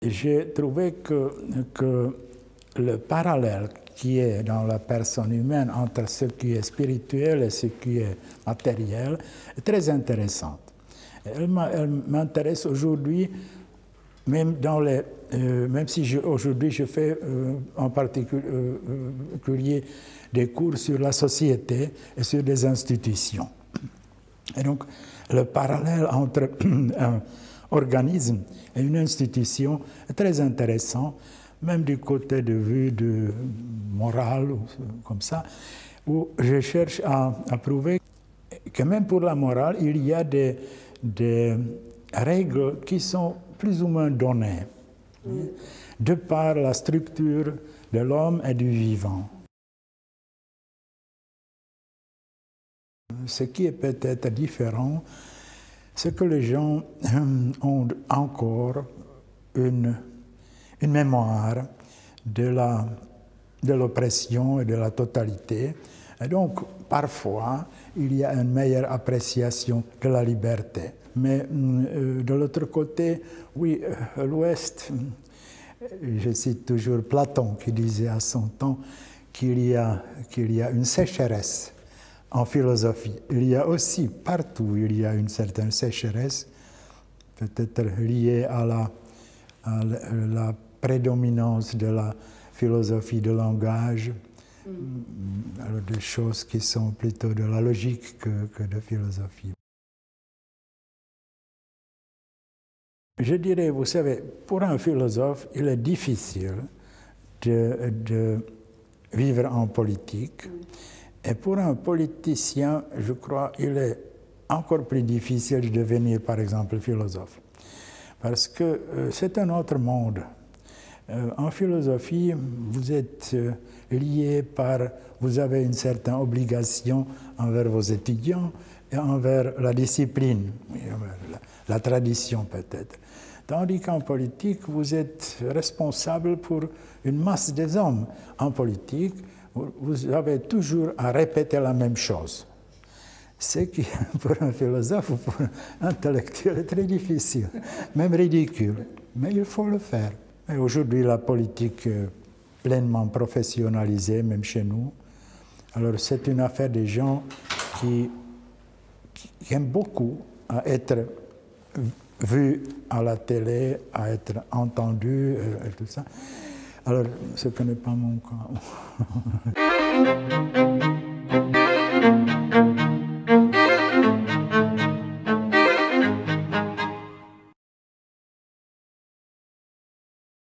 J'ai trouvé que le parallèle qui est dans la personne humaine entre ce qui est spirituel et ce qui est matériel est très intéressante. Elle m'intéresse aujourd'hui, même si aujourd'hui je fais en particulier des cours sur la société et sur des institutions. Et donc, le parallèle entre un organisme et une institution est très intéressant, même du côté de vue de morale, comme ça, où je cherche à prouver que même pour la morale, il y a des règles qui sont plus ou moins données, de par la structure de l'homme et du vivant. Ce qui est peut-être différent, c'est que les gens ont encore une mémoire de l'oppression et de la totalité. Et donc, parfois, il y a une meilleure appréciation de la liberté. Mais de l'autre côté, oui, l'Ouest, je cite toujours Platon qui disait à son temps qu'il y a une sécheresse en philosophie. Il y a aussi, partout, il y a une certaine sécheresse, peut-être liée à la prédominance de la philosophie de langage, alors des choses qui sont plutôt de la logique que de philosophie. Je dirais, vous savez, pour un philosophe, il est difficile de vivre en politique. Et pour un politicien, je crois, il est encore plus difficile de devenir, par exemple, philosophe. Parce que c'est un autre monde. En philosophie, vous êtes lié vous avez une certaine obligation envers vos étudiants et envers la discipline, la tradition peut-être. Tandis qu'en politique, vous êtes responsable pour une masse des hommes. En politique, vous avez toujours à répéter la même chose. Ce qui, pour un philosophe ou pour un intellectuel, est très difficile, même ridicule. Mais il faut le faire. Et aujourd'hui, la politique est pleinement professionnalisée, même chez nous. Alors, c'est une affaire des gens qui aiment beaucoup à être vus à la télé, à être entendus, et tout ça. Alors, ce n'est pas mon cas.